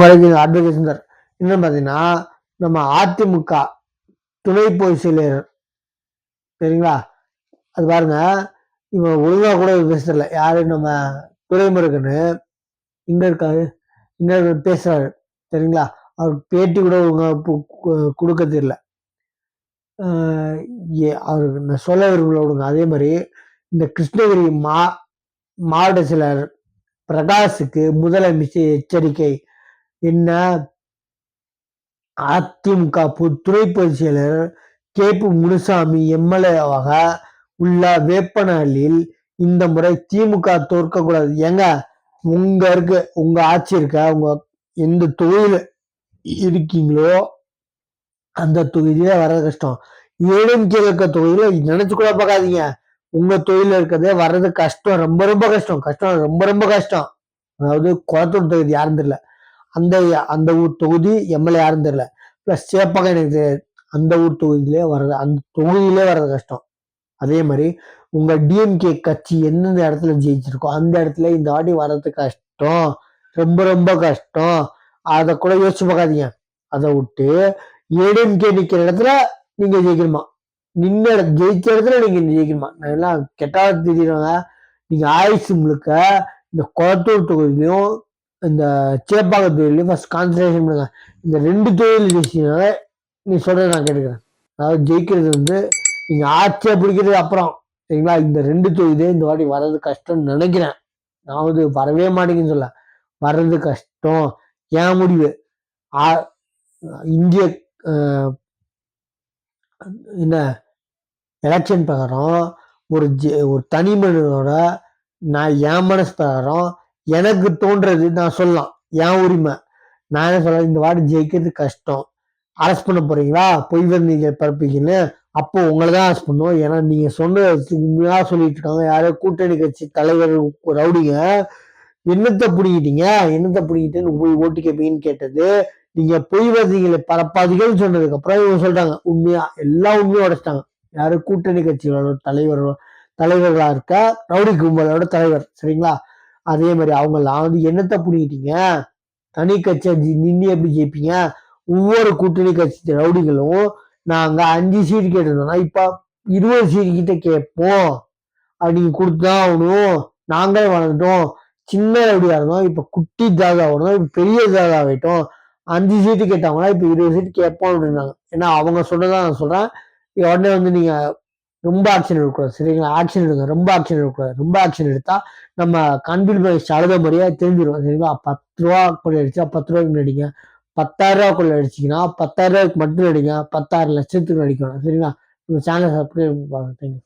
வரைக்கும் அட்வொகேட் சுந்தர். இன்னும் பார்த்தீங்கன்னா நம்ம அதிமுக துணை பொதுச் செயலர் சரிங்களா, அது பாருங்க, இவன் ஒழுங்கா கூட பேசுறதில்ல. யாரு நம்ம துரைமுருகனு இங்க இருக்காரு, இங்க பேசுறாரு சரிங்களா, அவருக்கு பேட்டி கூட ஒழுங்கா கொடுக்க தெரியல. அவருக்கு நான் சொல்ல விரும்பல விடுங்க. அதே மாதிரி இந்த கிருஷ்ணகிரி மாவட்ட செயலர் பிரகாஷுக்கு முதலமைச்சர் எச்சரிக்கை. என்ன, அதிமுக துணை பொதுச் செயலர் கேபி முனுசாமி எம்எல்ஏவாக உள்ள வேப்பனஹள்ளியில் இந்த முறை திமுக தோற்கக்கூடாது. ஏங்க, உங்க ஆட்சி இருக்க, உங்க எந்த தொகுதியில இருக்கீங்களோ அந்த தொகுதியில வர்றது கஷ்டம். ஏடிஎம்கே இருக்க தொகுதியில நினைச்சு கூட பார்க்காதீங்க. உங்க தொகுதியில இருக்கிறதே வர்றது கஷ்டம், ரொம்ப ரொம்ப கஷ்டம், ரொம்ப ரொம்ப கஷ்டம். அதாவது குளத்தூர் தொகுதி யாரும் தெரியல, அந்த ஊர் தொகுதி எம்எல்ஏ யாரும் தெரியல, பிளஸ் சேப்பாக்கம் எனக்கு தெரியாது. அந்த ஊர் தொகுதியிலே வர்றது, அந்த தொகுதியிலே வர்றது கஷ்டம். அதே மாதிரி உங்க டிஎம்கே கட்சி எந்தெந்த இடத்துல ஜெயிச்சிருக்கோ அந்த இடத்துல இந்த வாட்டி வர்றது கஷ்டம், ரொம்ப ரொம்ப கஷ்டம். அதை கூட யோசிச்சு பார்க்காதீங்க. அதை விட்டு ஏடிஎம்கே நிக்கிற இடத்துல நீங்க ஜெயிக்கணுமா, ஜெயிச்ச இடத்துல நீங்க ஜெயிக்கணுமா, நான் எல்லாம் கெட்டாவது தெரியுறாங்க. நீங்க ஆயுசு முழுக்க இந்த குளத்தூர் தொகுதியிலையும் இந்த சேப்பாக்க தொகுதியிலையும் ஃபர்ஸ்ட் கான்சன்ட்ரேஷன் பண்ணுங்க. இந்த 2 தொகுதியில் ஜெயிச்சீங்கனால நீ சொல்றதை நான் கேட்டுக்கிறேன். அதாவது ஜெயிக்கிறது வந்து நீங்க ஆட்சியை பிடிக்கிறது அப்புறம் சரிங்களா. இந்த 2 தொகுதியே இந்த வாட்டி வர்றது கஷ்டம்னு நினைக்கிறேன். நான் வந்து வரவே மாட்டேங்குன்னு சொல்ல, வர்றது கஷ்டம். ஏன் முடிவு, இந்திய என்ன எலெக்ஷன் பிரகாரம் ஒரு தனி மனிதனோட நான் என் மனசு பிரகாரம் எனக்கு தோன்றது நான் சொல்லலாம், என் உரிமை. நான் என்ன சொல்றேன், இந்த வாட்டி ஜெயிக்கிறது கஷ்டம். அரெஸ்ட் பண்ண போறீங்களா, பொய் வந்தீங்க பரப்பீங்கன்னு, அப்போ உங்களை தான் அரெஸ்ட் பண்ணுவோம். ஏன்னா நீங்க உண்மையா சொல்லிட்டு இருக்காங்க யாரோ கூட்டணி கட்சி தலைவர் ரவுடிங்க, என்னத்தை பிடிக்கிட்டுன்னு போய் ஓட்டு கேட்பீங்கன்னு கேட்டது. நீங்க பொய் வந்தீங்களை பரப்பாதீங்கன்னு சொன்னதுக்கு அப்புறம் இவங்க சொல்றாங்க உண்மையா, எல்லா உண்மையும் உடைச்சிட்டாங்க. யாரு கூட்டணி கட்சிகளோட தலைவர்களா இருக்க ரவுடி கும்பலோட தலைவர் சரிங்களா. அதே மாதிரி அவங்கெல்லாம் வந்து என்னத்தை பிடிக்கிட்டீங்க, தனி கட்சி நின்று எப்படி ஜெயிப்பீங்க. ஒவ்வொரு கூட்டணி கட்சி ரவுடிகளும் நாங்க 5 சீட்டு கேட்டிருந்தோம்னா இப்ப 20 சீட்டு கிட்ட கேட்போம், அது நீங்க கொடுத்துதான் ஆகணும். நாங்களே வளர்ந்துட்டோம், சின்ன ரவுடியா இருந்தோம், இப்ப குட்டி ஜாதா ஆகணும், இப்ப பெரிய ஜாதா ஆகிட்டோம். 5 சீட்டு கேட்டாங்கன்னா இப்ப 20 சீட்டு கேட்போம் அப்படின்னாங்க. ஏன்னா அவங்க சொன்னதான் நான் சொல்றேன். உடனே வந்து நீங்க ரொம்ப ஆக்ஷன் எடுக்கக்கூடாது சரிங்களா. ஆக்ஷன் எடுங்க, ரொம்ப ஆக்ஷன் எடுக்கக்கூடாது. ரொம்ப ஆக்ஷன் எடுத்தா நம்ம கன்ஃபியூஸ் அழுத மாதிரியா தெரிஞ்சிடும் சரிங்களா. 10 ரூபா கொள்ளை அடிச்சா 10 ரூபாய்க்கு நடிங்க, 10,000 ரூபா கொள்ளை அடிச்சிங்கன்னா 10,000 ரூபாய்க்கு மட்டும் நடிங்க, 16 லட்சத்துக்கு நடிக்கணும் சரிங்களா. உங்க சேனல் சப்ஸ்கிரைப் பண்ணுங்க. தேங்க்யூ.